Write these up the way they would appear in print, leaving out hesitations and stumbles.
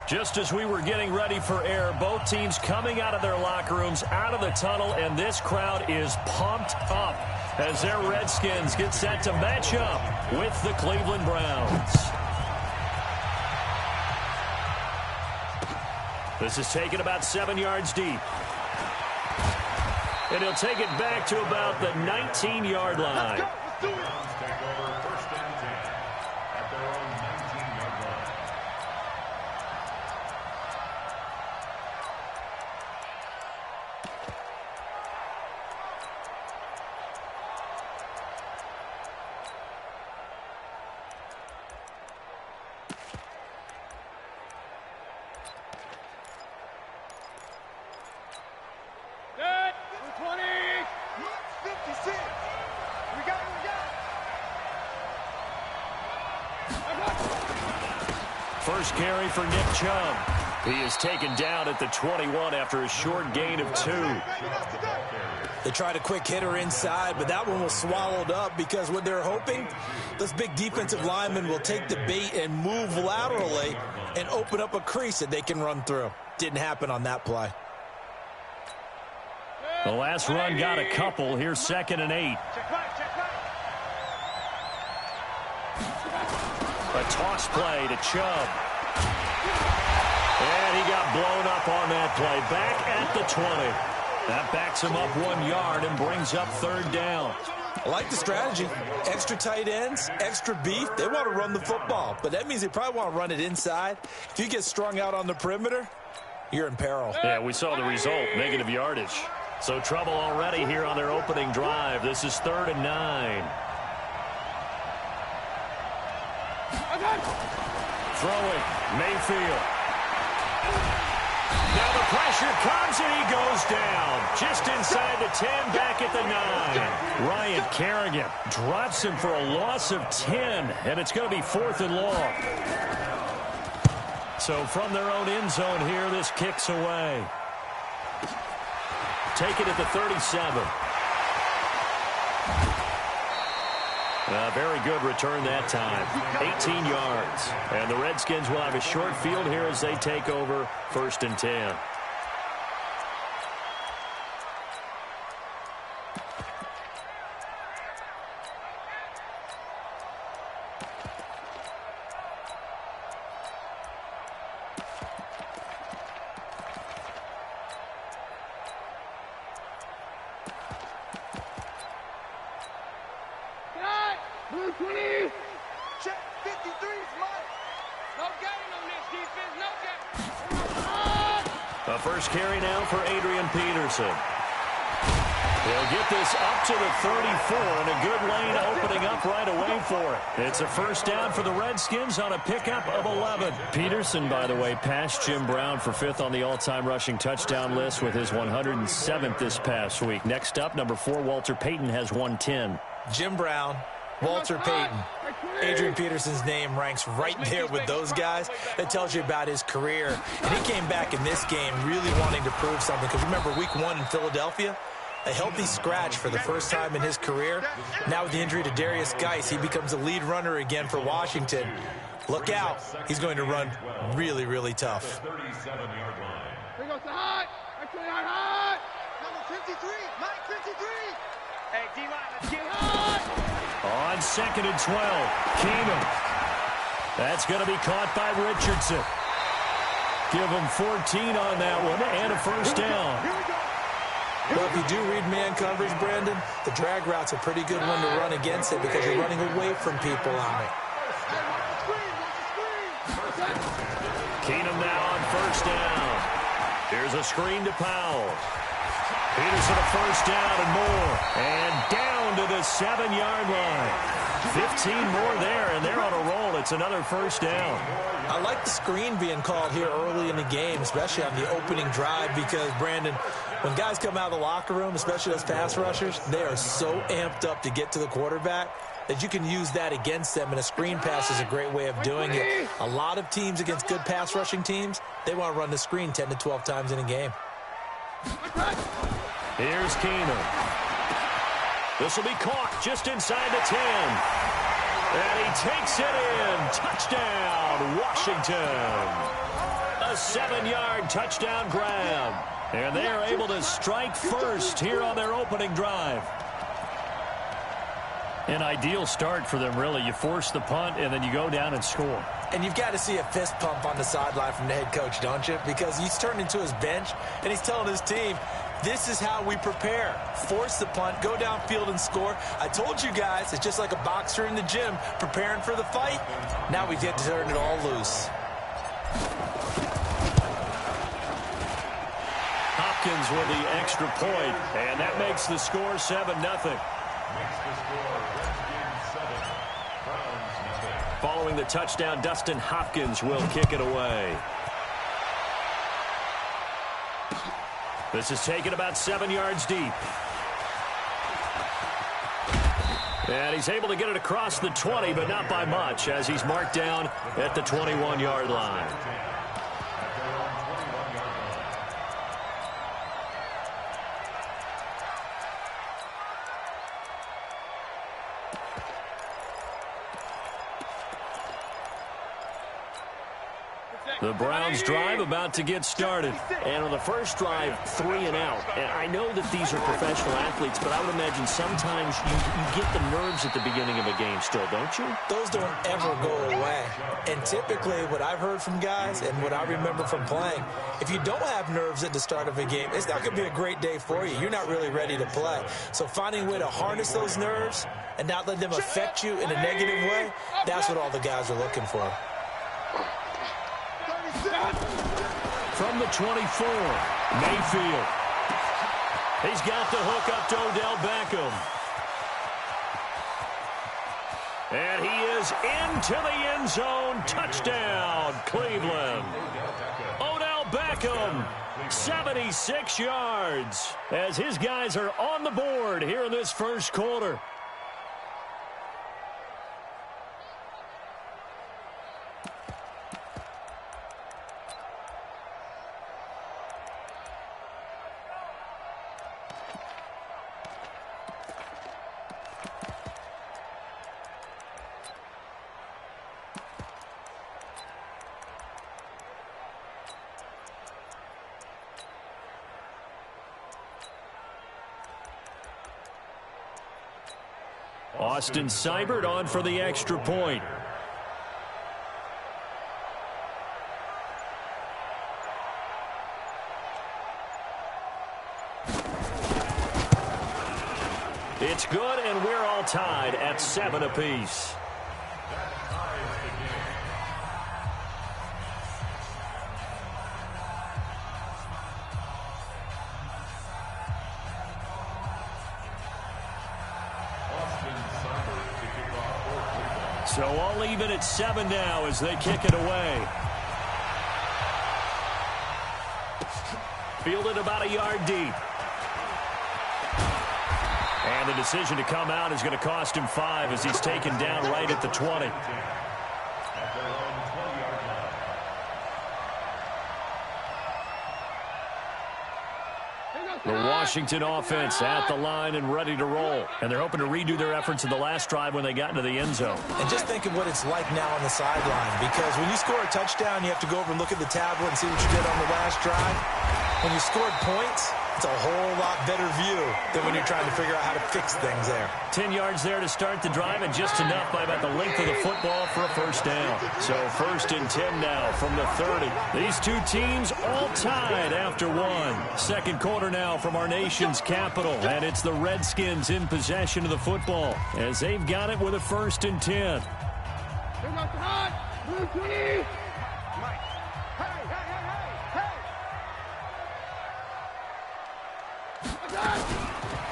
Just as we were getting ready for air, both teams coming out of their locker rooms, out of the tunnel, and this crowd is pumped up as their Redskins get set to match up with the Cleveland Browns. This is taken about 7 yards deep. And he'll take it back to about the 19-yard line. First carry for Nick Chubb. He is taken down at the 21 after a short gain of 2. They tried a quick hitter inside, but that one was swallowed up because what they're hoping, this big defensive lineman will take the bait and move laterally and open up a crease that they can run through. Didn't happen on that play. The last run got a couple. Here's 2nd and 8. A toss play to Chubb. And he got blown up on that play. Back at the 20. That backs him up 1 yard and brings up 3rd down. I like the strategy. Extra tight ends, extra beef. They want to run the football, but that means they probably want to run it inside. If you get strung out on the perimeter, you're in peril. Yeah, we saw the result, negative yardage. So trouble already here on their opening drive. This is 3rd and 9. Throwing, Mayfield. Now the pressure comes and he goes down. Just inside the 10, back at the 9. Ryan Kerrigan drops him for a loss of 10, and it's going to be 4th and long. So from their own end zone here, this kicks away. Take it at the 37. Very good return that time. 18 yards. And the Redskins will have a short field here as they take over 1st and 10. Blue 20. Check 53 is mine. No gain on this defense. No gain. A first carry now for Adrian Peterson. He'll get this up to the 34, and a good lane opening up right away for it. It's a first down for the Redskins on a pickup of 11. Peterson, by the way, passed Jim Brown for 5th on the all-time rushing touchdown list with his 107th this past week. Next up, number 4, Walter Payton has 110. Jim Brown, Walter Payton. Adrian Peterson's name ranks right there with those guys. That tells you about his career. And he came back in this game really wanting to prove something. Because remember, week 1 in Philadelphia, a healthy scratch for the first time in his career. Now with the injury to Darius Geis, he becomes a lead runner again for Washington. Look out. He's going to run really, really tough. Here goes the hot. Hot. Number 53. Mike 53. Hey, D-line, let's get hot. On 2nd and 12, Keenum. That's going to be caught by Richardson. Give him 14 on that one and a first down. Well, if you do read man coverage, Brandon, the drag route's a pretty good one to run against it because you're running away from people on it. Keenum now on first down. Here's a screen to Powell. Peterson a first down and more. And down to the 7-yard line. 15 more there, and they're on a roll. It's another first down. I like the screen being called here early in the game, especially on the opening drive, because, Brandon, when guys come out of the locker room, especially those pass rushers, they are so amped up to get to the quarterback that you can use that against them, and a screen pass is a great way of doing it. A lot of teams against good pass rushing teams, they want to run the screen 10 to 12 times in a game. Here's Keenum. This will be caught just inside the 10. And he takes it in. Touchdown, Washington. A 7-yard touchdown grab. And they are able to strike first here on their opening drive. An ideal start for them, really. You force the punt, and then you go down and score. And you've got to see a fist pump on the sideline from the head coach, don't you? Because he's turned into his bench, and he's telling his team, this is how we prepare. Force the punt, go downfield and score. I told you guys, it's just like a boxer in the gym preparing for the fight. Now we get to turn it all loose. Hopkins with the extra point, and that makes the score 7-0. Following the touchdown, Dustin Hopkins will kick it away. This is taken about 7 yards deep. And he's able to get it across the 20, but not by much, as he's marked down at the 21-yard line. The Browns drive about to get started. And on the first drive, 3 and out. And I know that these are professional athletes, but I would imagine sometimes you get the nerves at the beginning of a game still, don't you? Those don't ever go away. And typically what I've heard from guys and what I remember from playing, if you don't have nerves at the start of a game, it's not going to be a great day for you. You're not really ready to play. So finding a way to harness those nerves and not let them affect you in a negative way, that's what all the guys are looking for. From the 24, Mayfield. He's got the hook up to Odell Beckham. And he is into the end zone. Touchdown, Cleveland. Odell Beckham, 76 yards, as his guys are on the board here in this first quarter. Austin Seibert on for the extra point. It's good, and we're all tied at 7 apiece. So all even at 7 now as they kick it away. Fielded about a yard deep. And the decision to come out is going to cost him 5 as he's taken down right at the 20. The Washington offense at the line and ready to roll. And they're hoping to redo their efforts in the last drive when they got into the end zone. And just think of what it's like now on the sideline, because when you score a touchdown, you have to go over and look at the tablet and see what you did on the last drive. When you scored points, it's a whole lot better view than when you're trying to figure out how to fix things there. 10 yards there to start the drive, and just enough by about the length of the football for a first down. So 1st and 10 now from the 30. These two teams all tied after 1. Second quarter now from our nation's capital, and it's the Redskins in possession of the football as they've got it with a 1st and 10.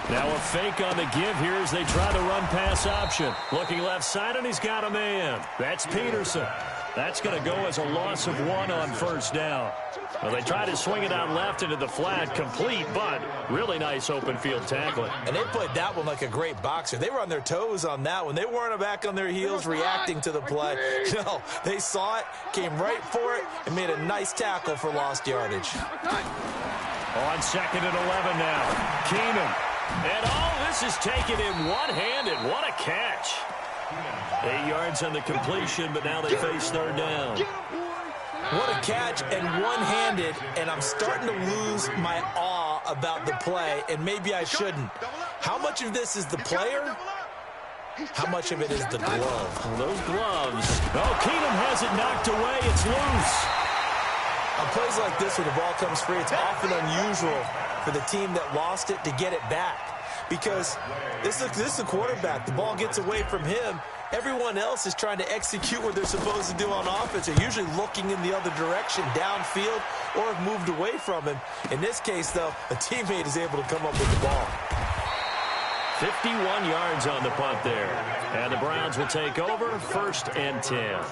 Now a fake on the give here as they try the run-pass option. Looking left side, and he's got a man. That's Peterson. That's going to go as a loss of 1 on 1st down. Well, they try to swing it out left into the flat, complete, but really nice open field tackling. And they played that one like a great boxer. They were on their toes on that one. They weren't back on their heels reacting to the play. No, they saw it, came right for it, and made a nice tackle for lost yardage. On 2nd and 11 now. Keenan. And all this is taken in one-handed. What a catch. 8 yards on the completion, but now they face 3rd down. What a catch, and one-handed, and I'm starting to lose my awe about the play, and maybe I shouldn't. How much of this is the player? How much of it is the glove? Well, those gloves. Oh, Keenum has it knocked away. It's loose. On plays like this where the ball comes free, it's often unusual for the team that lost it to get it back. Because this is the quarterback. The ball gets away from him. Everyone else is trying to execute what they're supposed to do on offense. They're usually looking in the other direction, downfield, or have moved away from him. In this case, though, a teammate is able to come up with the ball. 51 yards on the punt there. And the Browns will take over, 1st and 10. At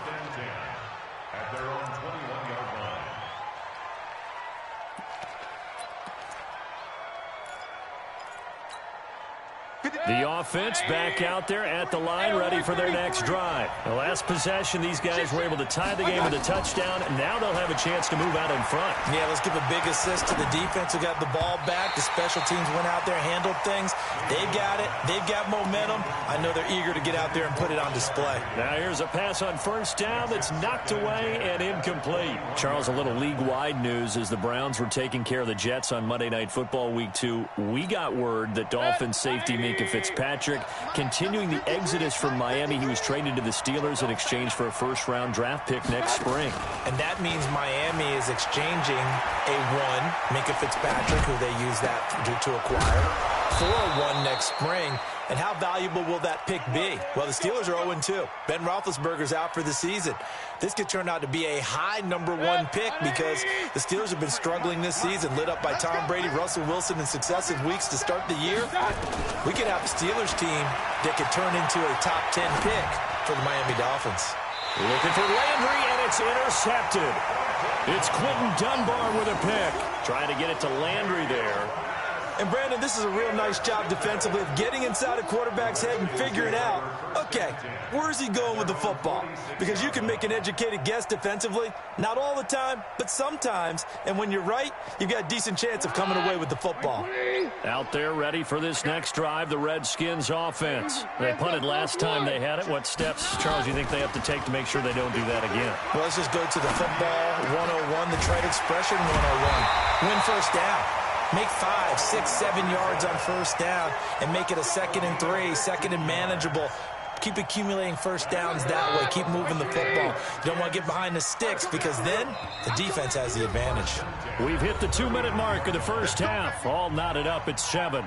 their own 21-yard line. The offense back out there at the line, ready for their next drive. The last possession, these guys were able to tie the game with a touchdown, and now they'll have a chance to move out in front. Yeah, let's give a big assist to the defense who got the ball back. The special teams went out there, handled things. They've got it. They've got momentum. I know they're eager to get out there and put it on display. Now here's a pass on 1st down that's knocked away and incomplete. Charles, a little league-wide news as the Browns were taking care of the Jets on Monday Night Football Week 2. We got word that Dolphins safety Minka Fitzpatrick continuing the exodus from Miami. He was traded to the Steelers in exchange for a first-round draft pick next spring. And that means Miami is exchanging a 1, Minka Fitzpatrick, who they use that to acquire, for a 1 next spring. And how valuable will that pick be? Well, the Steelers are 0-2. Ben Roethlisberger's out for the season. This could turn out to be a high number 1 pick because the Steelers have been struggling this season, lit up by Tom Brady, Russell Wilson in successive weeks to start the year. We could have a Steelers team that could turn into a top 10 pick for the Miami Dolphins. Looking for Landry, and it's intercepted. It's Quentin Dunbar with a pick. Trying to get it to Landry there. And, Brandon, this is a real nice job defensively of getting inside a quarterback's head and figuring out, okay, where is he going with the football? Because you can make an educated guess defensively, not all the time, but sometimes. And when you're right, you've got a decent chance of coming away with the football. Out there ready for this next drive, the Redskins offense. They punted last time they had it. What steps, Charles, you think they have to take to make sure they don't do that again? Well, let's just go to the football 101, the trade expression 101. Win 1st down. Make 5, 6, 7 yards on 1st down and make it a 2nd and 3, 2nd and manageable. Keep accumulating 1st downs that way. Keep moving the football. You don't want to get behind the sticks because then the defense has the advantage. We've hit the 2-minute mark of the 1st half. All knotted up at 7.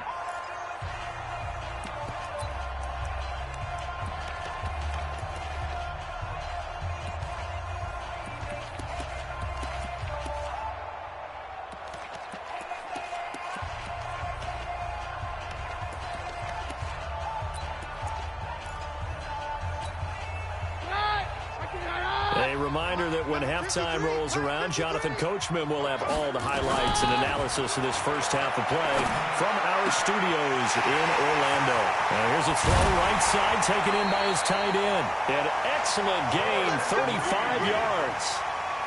A reminder that when halftime rolls around, Jonathan Coachman will have all the highlights and analysis of this 1st half of play from our studios in Orlando. And here's a throw right side taken in by his tight end. An excellent gain, 35 yards.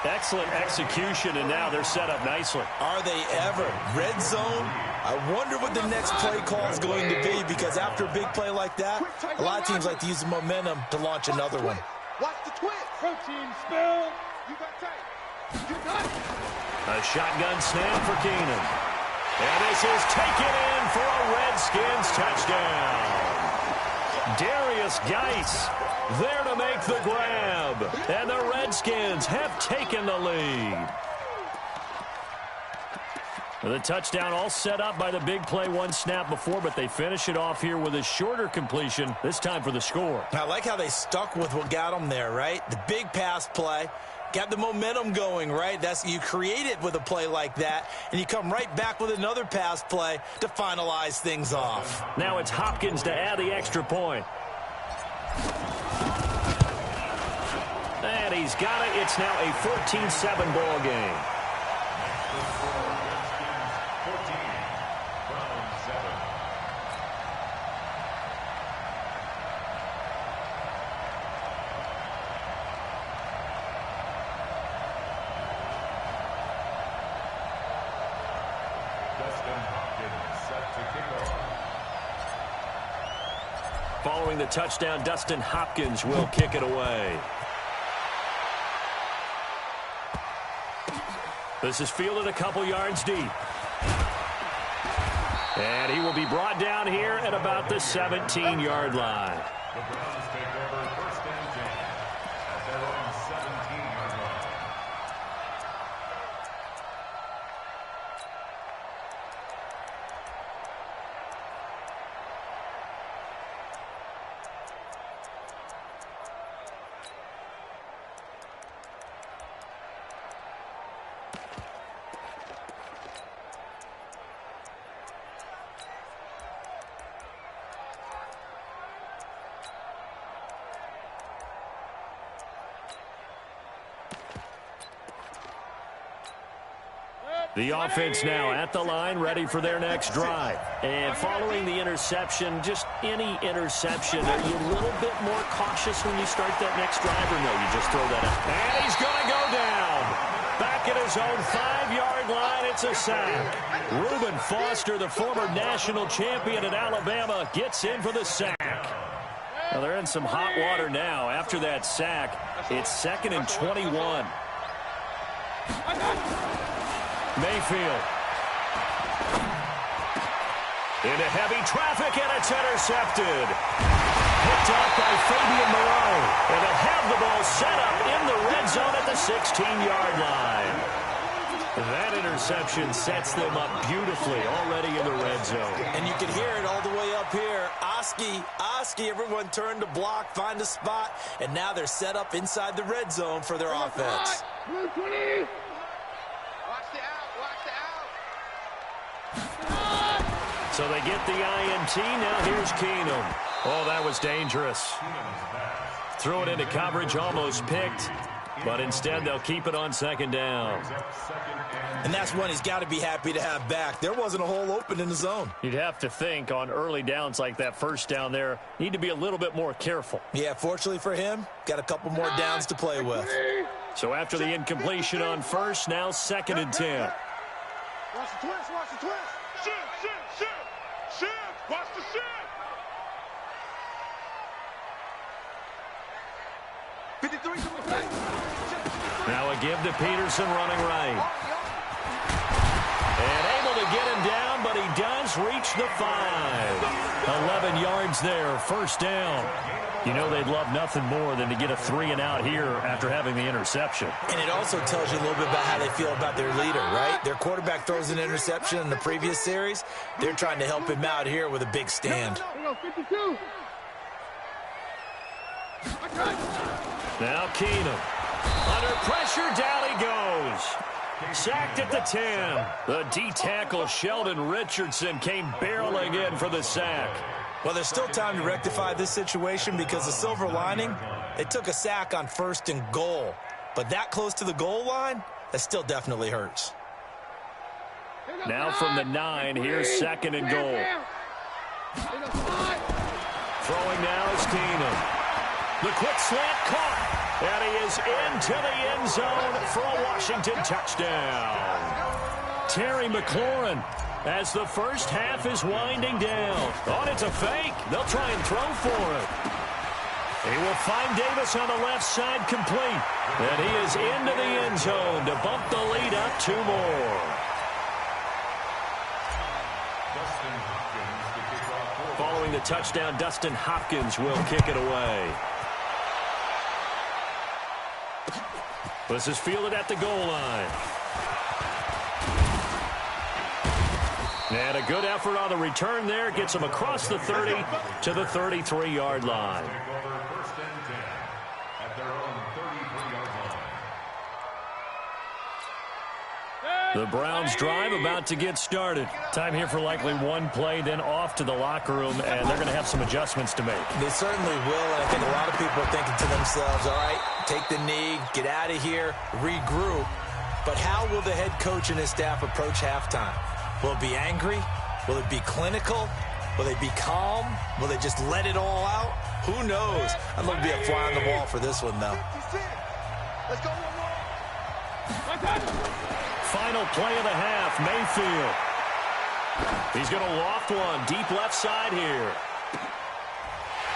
Excellent execution, and now they're set up nicely. Are they ever? Red zone? I wonder what the next play call is going to be because after a big play like that, a lot of teams like to use the momentum to launch another one. Watch the twist. Protein spill. You got tape. You got it. A shotgun snap for Keenum. And this is taken in for a Redskins touchdown. Darius Geis there to make the grab. And the Redskins have taken the lead. The touchdown all set up by the big play 1 snap before, but they finish it off here with a shorter completion, this time for the score. I like how they stuck with what got them there, right? The big pass play, got the momentum going, right? You create it with a play like that, and you come right back with another pass play to finalize things off. Now it's Hopkins to add the extra point. And he's got it. It's now a 14-7 ball game. Following the touchdown, Dustin Hopkins will kick it away. This is fielded a couple yards deep. And he will be brought down here at about the 17-yard line. The Browns take over 1st and 10 at their own 17-yard line. The offense now at the line, ready for their next drive. And following the interception, just any interception, are you a little bit more cautious when you start that next drive, or no, you just throw that out? And he's going to go down. Back at his own 5-yard line, it's a sack. Reuben Foster, the former national champion at Alabama, gets in for the sack. Well, they're in some hot water now. After that sack, it's 2nd and 21. Mayfield. Into heavy traffic, and it's intercepted. Picked up by Fabian Moreau. And they'll have the ball set up in the red zone at the 16-yard line. That interception sets them up beautifully already in the red zone. And you can hear it all the way up here. Oski, everyone turned to block, find a spot, and now they're set up inside the red zone for their offense. Blue 20. So they get the INT. Now here's Keenum. Oh, that was dangerous. Threw it into coverage, almost picked. But instead, they'll keep it on 2nd down. And that's one he's got to be happy to have back. There wasn't a hole open in the zone. You'd have to think on early downs like that, 1st down there, need to be a little bit more careful. Yeah, fortunately for him, got a couple more downs to play with. So after the incompletion on 1st, now 2nd and 10. Watch the twist, watch the twist. Shift, watch the shift. 53 to the play. Now a give to Peterson running right. And able to get him down, but he does reach the 5. 11 yards there, 1st down. You know they'd love nothing more than to get a 3-and-out here after having the interception. And it also tells you a little bit about how they feel about their leader, right? Their quarterback throws an interception in the previous series. They're trying to help him out here with a big stand. Here we go, 52. Now Keenum. Under pressure, down he goes. Sacked at the 10. The D-tackle Sheldon Richardson came barreling in for the sack. Well, there's still time to rectify this situation because the silver lining, they took a sack on 1st and goal. But that close to the goal line, that still definitely hurts. Now from the 9, here's 2nd and goal. Throwing now is Keenum. The quick slant caught. And he is into the end zone for a Washington touchdown. Terry McLaurin, as the 1st half is winding down. Oh, it's a fake. They'll try and throw for it. He will find Davis on the left side complete. And he is into the end zone to bump the lead up 2 more. Following the touchdown, Dustin Hopkins will kick it away. This is fielded at the goal line. And a good effort on the return there. Gets him across the 30 to the 33-yard line. The Browns drive about to get started. Time here for likely one play, then off to the locker room, and they're going to have some adjustments to make. They certainly will, and I think a lot of people are thinking to themselves, all right, take the knee, get out of here, regroup. But how will the head coach and his staff approach halftime? Will it be angry? Will it be clinical? Will they be calm? Will they just let it all out? Who knows? I'd love to be a fly on the wall for this one, though. Let's go, Final play of the half, Mayfield. He's going to loft one deep left side here.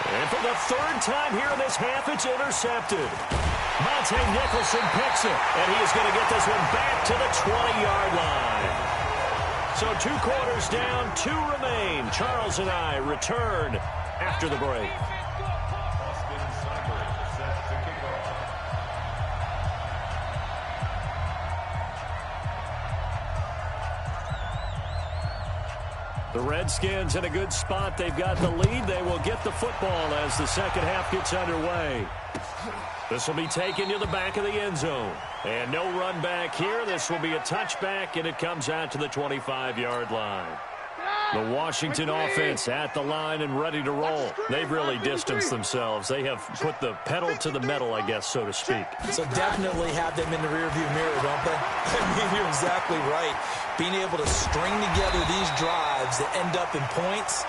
And for the 3rd time here in this half, it's intercepted. Monte Nicholson picks it, and he is going to get this one back to the 20-yard line. So 2 quarters down, 2 remain. Charles and I return after the break. The Redskins in a good spot. They've got the lead. They will get the football as the second half gets underway. This will be taken to the back of the end zone. And no run back here. This will be a touchback, and it comes out to the 25-yard line. The Washington offense at the line and ready to roll. They've really distanced themselves. They have put the pedal to the metal, I guess, so to speak. So definitely have them in the rearview mirror, don't they? I mean, you're exactly right. Being able to string together these drives that end up in points,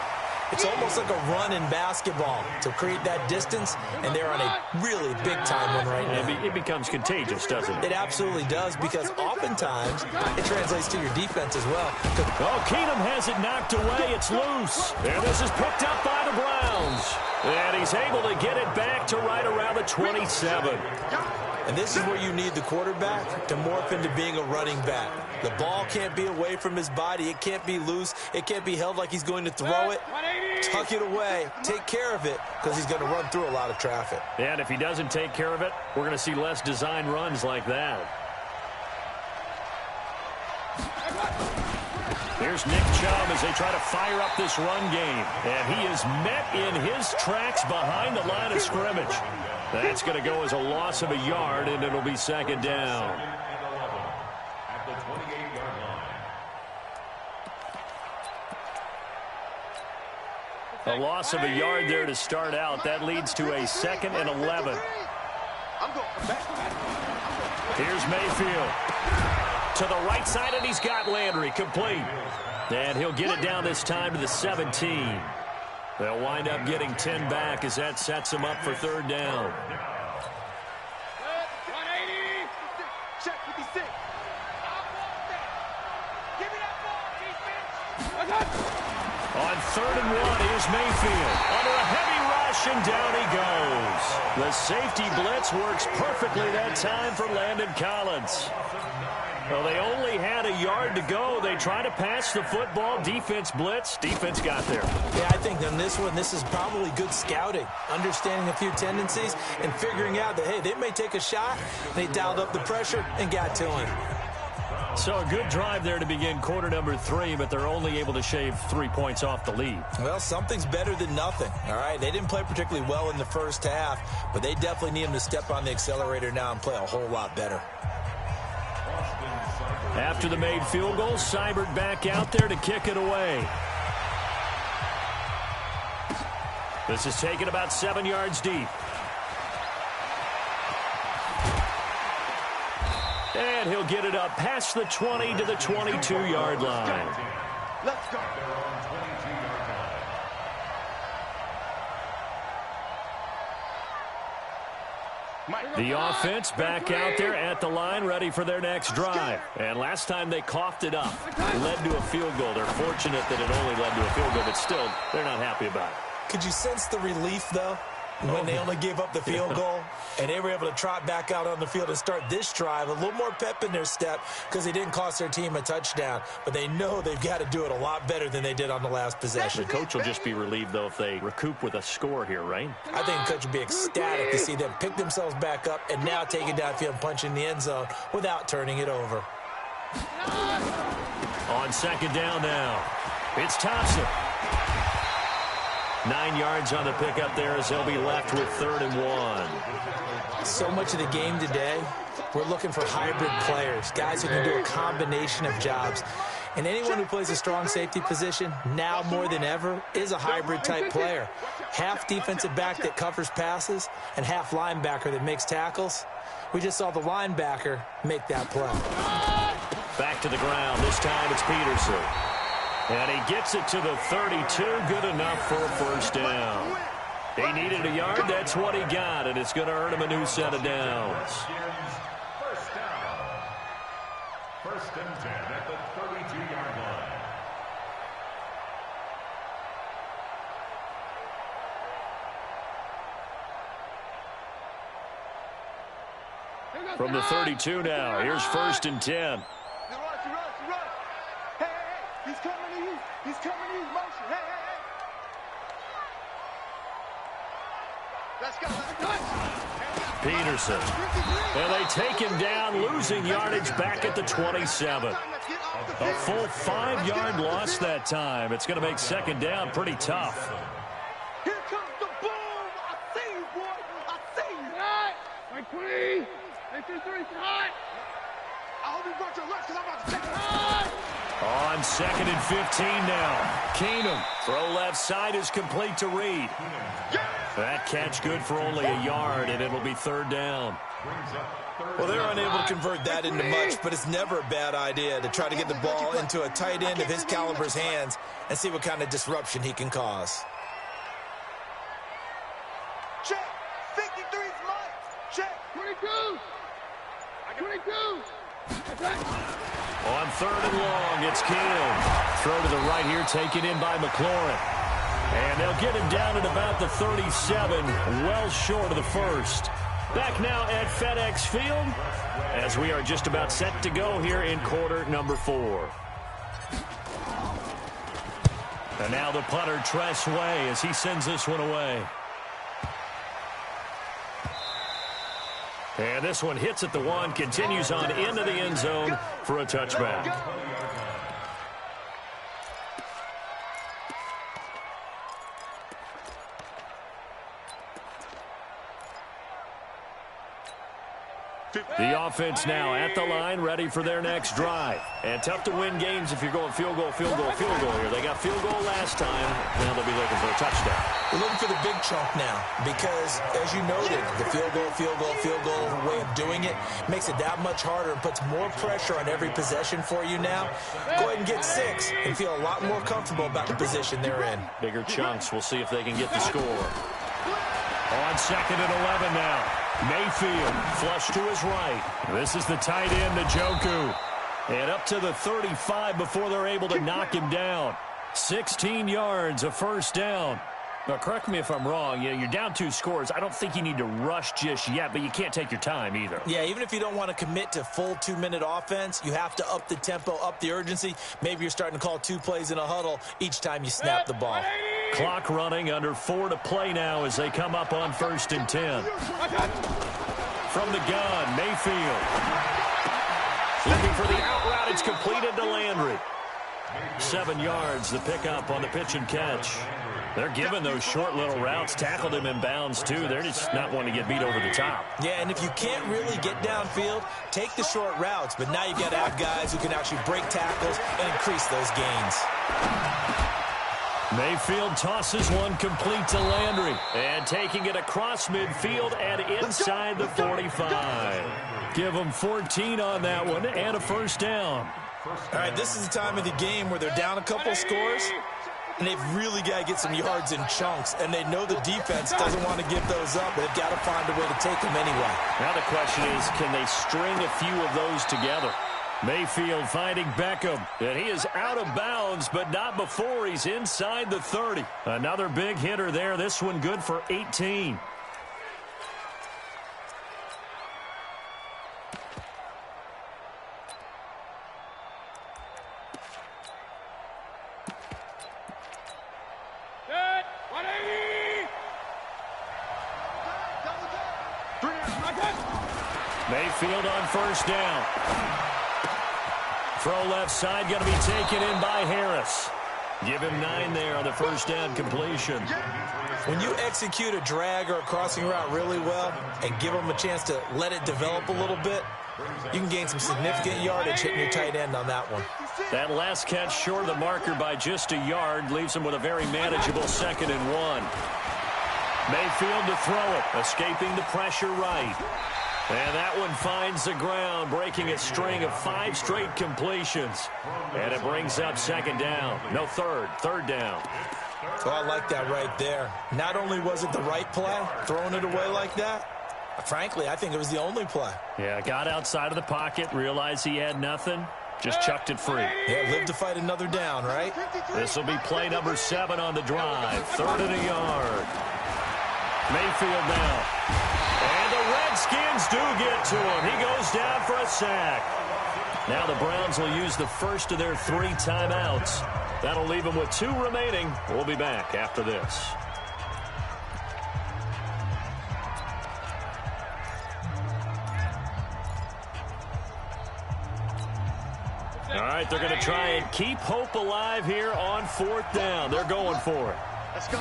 it's almost like a run in basketball to create that distance, and they're on a really big-time one right now. It becomes contagious, doesn't it? It absolutely does, because oftentimes it translates to your defense as well. Oh, Keenum has it knocked away. It's loose. And this is picked up by the Browns. And he's able to get it back to right around the 27. And this is where you need the quarterback to morph into being a running back. The ball can't be away from his body. It can't be loose. It can't be held like he's going to throw it. Tuck it away. Take care of it, because he's going to run through a lot of traffic. And if he doesn't take care of it, we're going to see less design runs like that. Here's Nick Chubb as they try to fire up this run game. And he is met in his tracks behind the line of scrimmage. That's going to go as a loss of a yard, and it'll be second down. At the 28-yard line. A loss of a yard there to start out. That leads to a 2nd and 11. Here's Mayfield. To the right side, and he's got Landry complete. And he'll get it down this time to the 17. They'll wind up getting 10 back as that sets them up for third down. 180. Check 56. Give me that ball, defense. On 3rd and 1, here's Mayfield. Under a heavy rush, and down he goes. The safety blitz works perfectly that time for Landon Collins. Well, they only had a yard to go. They try to pass the football. Defense blitz. Defense got there. Yeah, I think on this one, this is probably good scouting, understanding a few tendencies, and figuring out that, hey, they may take a shot. They dialed up the pressure and got to him. So a good drive there to begin quarter number 3, but they're only able to shave 3 points off the lead. Well, something's better than nothing, all right? They didn't play particularly well in the first half, but they definitely need them to step on the accelerator now and play a whole lot better. After the made field goal, Seibert back out there to kick it away. This is taken about 7 yards deep. And he'll get it up past the 20 to the 22-yard line. Let's go. The offense back out there at the line, ready for their next drive. And last time they coughed it up, led to a field goal. They're fortunate that it only led to a field goal, but still, they're not happy about it. Could you sense the relief, though, when they only gave up the field goal and they were able to trot back out on the field and start this drive? A little more pep in their step because they didn't cost their team a touchdown, but they know they've got to do it a lot better than they did on the last possession. The coach will just be relieved, though, if they recoup with a score here, right? I think the coach would be ecstatic to see them pick themselves back up and now take it downfield and punch in the end zone without turning it over. On second down now, it's Thompson. 9 yards on the pickup there as they'll be left with 3rd and 1. So much of the game today, we're looking for hybrid players, guys who can do a combination of jobs. And anyone who plays a strong safety position, now more than ever, is a hybrid-type player. Half defensive back that covers passes and half linebacker that makes tackles. We just saw the linebacker make that play. Back to the ground. This time it's Peterson. And he gets it to the 32. Good enough for a first down. He needed a yard. That's what he got, and it's going to earn him a new set of downs. First down. 1st and 10 at the 32-yard line. From the 32 now, here's 1st and 10. Rush. Hey, he's coming to you. He's coming to you. Motion. Hey. Let's go. Peterson. And they take him down, losing yardage back at the 27. A full 5-yard loss that time. It's going to make 2nd down pretty tough. Here comes the boom. I see you, boy. I see you. Hot. Like 20. 3 hot. I hope you brought your lunch because I'm about to take it hot. On 2nd and 15 now. Keenum. Throw left side is complete to Reed. That catch good for only a yard, and it'll be 3rd down. Well, they're unable to convert that into much, but it's never a bad idea to try to get the ball into a tight end of his caliber's hands and see what kind of disruption he can cause. Check. 53's mine. Check. 22. 22. On 3rd and long, it's Keenum. Throw to the right here, taken in by McLaurin. And they'll get him down at about the 37, well short of the 1st. Back now at FedEx Field, as we are just about set to go here in quarter number 4. And now the punter, Tress Way, as he sends this one away. And this one hits at the 1, continues on into the end zone for a touchback. The offense now at the line, ready for their next drive. And tough to win games if you're going field goal here. They got field goal last time. Now they'll be looking for a touchdown. We're looking for the big chunk now because, as you noted, the field goal way of doing it makes it that much harder and puts more pressure on every possession for you now. Go ahead and get 6 and feel a lot more comfortable about the position they're in. Bigger chunks. We'll see if they can get the score. On 2nd and 11 now. Mayfield flush to his right. This is the tight end, Njoku. And up to the 35 before they're able to knock him down. 16 yards, a 1st down. Now, correct me if I'm wrong. You're down 2 scores. I don't think you need to rush just yet, but you can't take your time either. Yeah, even if you don't want to commit to full 2-minute offense, you have to up the tempo, up the urgency. Maybe you're starting to call 2 plays in a huddle each time you snap the ball. Clock running, under 4 to play now as they come up on 1st and 10. From the gun, Mayfield. Looking for the out route. It's completed to Landry. 7 yards, the pickup on the pitch and catch. They're giving those short little routes. Tackled him in bounds, too. They're just not wanting to get beat over the top. Yeah, and if you can't really get downfield, take the short routes. But now you got to have guys who can actually break tackles and increase those gains. Mayfield tosses one complete to Landry. And taking it across midfield and inside the 45. Give them 14 on that one and a 1st down. All right, this is the time of the game where they're down a couple scores. And they've really got to get some yards in chunks. And they know the defense doesn't want to give those up, but they've got to find a way to take them anyway. Now the question is, can they string a few of those together? Mayfield finding Beckham. And he is out of bounds, but not before he's inside the 30. Another big hitter there. This one good for 18. Mayfield on 1st down. Throw left side, going to be taken in by Harris. Give him 9 there on the 1st down completion. When you execute a drag or a crossing route really well and give them a chance to let it develop a little bit, you can gain some significant yardage hitting your tight end on that one. That last catch short of the marker by just a yard leaves him with a very manageable 2nd and 1. Mayfield to throw it, escaping the pressure right. And that one finds the ground, breaking a string of 5 straight completions. And it brings up 2nd down. No, 3rd down. Oh, I like that right there. Not only was it the right play, throwing it away like that, frankly, I think it was the only play. Yeah, got outside of the pocket, realized he had nothing, just chucked it free. Yeah, live to fight another down, right? This will be play number 7 on the drive. 3rd and a yard. Mayfield now. And the Redskins do get to him. He goes down for a sack. Now the Browns will use the first of their 3 timeouts. That'll leave them with 2 remaining. We'll be back after this. All right, they're going to try and keep hope alive here on 4th down. They're going for it. Let's go.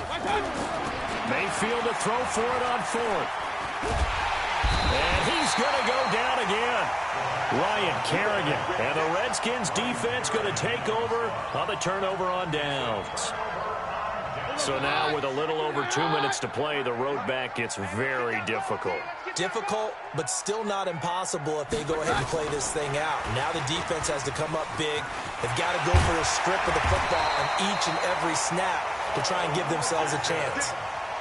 Mayfield to throw for it on 4th. And he's going to go down again. Ryan Kerrigan. And the Redskins defense going to take over on the turnover on downs. So now with a little over 2 minutes to play, the road back gets very difficult. Difficult, but still not impossible if they go ahead and play this thing out. Now the defense has to come up big. They've got to go for a strip of the football on each and every snap to try and give themselves a chance.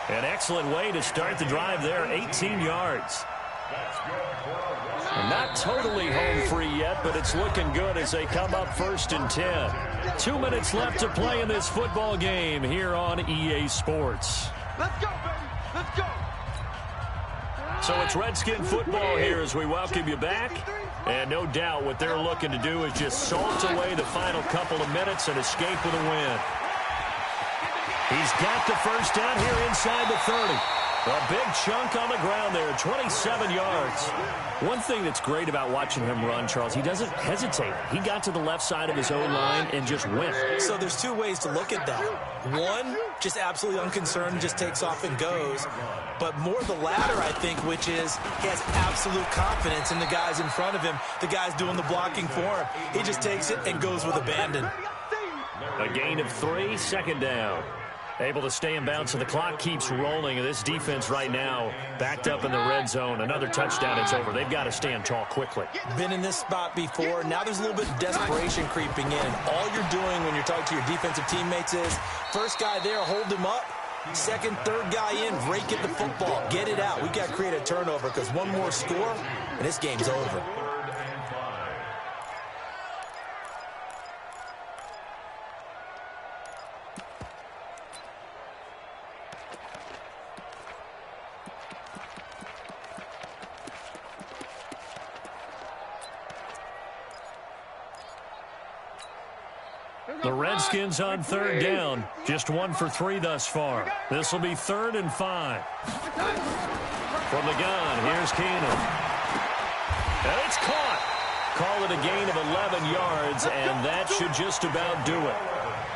An excellent way to start the drive there, 18 yards. Not totally home free yet, but it's looking good as they come up 1st and 10. 2 minutes left to play in this football game here on EA Sports. Let's go, baby. Let's go. So it's Redskin football here as we welcome you back. And no doubt what they're looking to do is just salt away the final couple of minutes and escape with a win. He's got the first down here inside the 30. A big chunk on the ground there, 27 yards. One thing that's great about watching him run, Charles, he doesn't hesitate. He got to the left side of his own line and just went. So there's 2 ways to look at that. One, just absolutely unconcerned, just takes off and goes. But more the latter, I think, which is he has absolute confidence in the guys in front of him, the guys doing the blocking for him. He just takes it and goes with abandon. A gain of 3, 2nd down. Able to stay in bounds, so the clock keeps rolling. And this defense right now backed up in the red zone. Another touchdown, it's over. They've got to stand tall quickly. Been in this spot before. Now there's a little bit of desperation creeping in. All you're doing when you're talking to your defensive teammates is, first guy there, hold him up. Second, third guy in, rake at the football. Get it out. We've got to create a turnover because one more score, and this game's over. The Redskins on 3rd down. Just 1 for 3 thus far. This will be 3rd and 5. From the gun, here's Keenum. And it's caught. Call it a gain of 11 yards, and that should just about do it.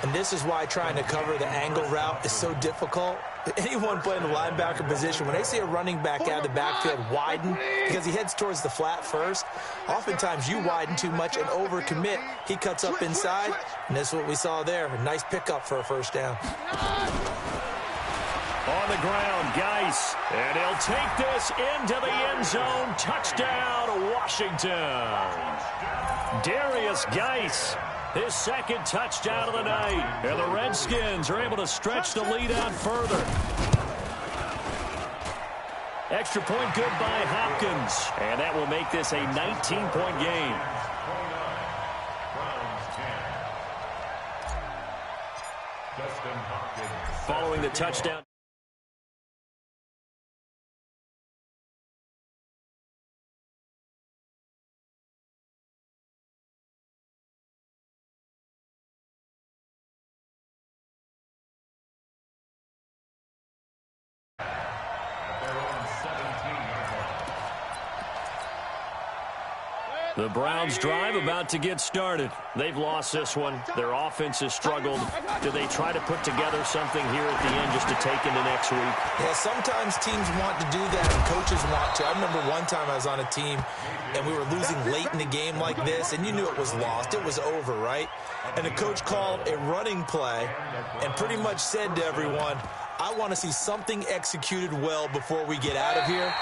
And this is why trying to cover the angle route is so difficult. Anyone playing the linebacker position, when they see a running back out of the backfield widen, because he heads towards the flat first, oftentimes you widen too much and overcommit. He cuts up inside, and that's what we saw there. A nice pickup for a 1st down. On the ground, Geis, and he'll take this into the end zone. Touchdown, Washington. Darius Geis, his 2nd touchdown of the night. And the Redskins are able to stretch the lead out further. Extra point good by Hopkins. And that will make this a 19-point game. Following the touchdown. The Browns drive about to get started. They've lost this one. Their offense has struggled. Do they try to put together something here at the end just to take into next week? Yeah, sometimes teams want to do that and coaches want to. I remember one time I was on a team and we were losing late in the game like this, and you knew it was lost. It was over, right? And the coach called a running play and pretty much said to everyone, I want to see something executed well before we get out of here.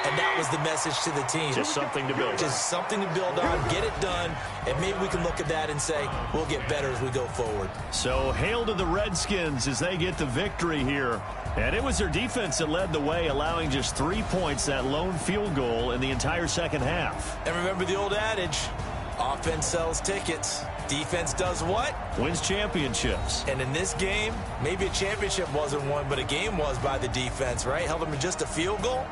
And that was the message to the team. Just something to build on. Just something to build on, get it done, and maybe we can look at that and say, we'll get better as we go forward. So hail to the Redskins as they get the victory here. And it was their defense that led the way, allowing just 3 points, that lone field goal in the entire second half. And remember the old adage, offense sells tickets. Defense does what? Wins championships. And in this game, maybe a championship wasn't won, but a game was by the defense, right? Held them to just a field goal.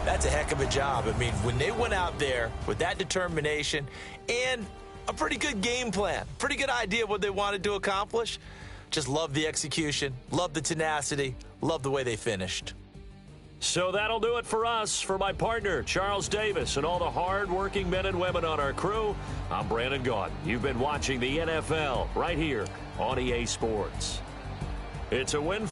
That's a heck of a job. I mean, when they went out there with that determination and a pretty good game plan, pretty good idea of what they wanted to accomplish, just love the execution, love the tenacity, love the way they finished. So that'll do it for us. For my partner, Charles Davis, and all the hard-working men and women on our crew, I'm Brandon Gaudin. You've been watching the NFL right here on EA Sports. It's a win.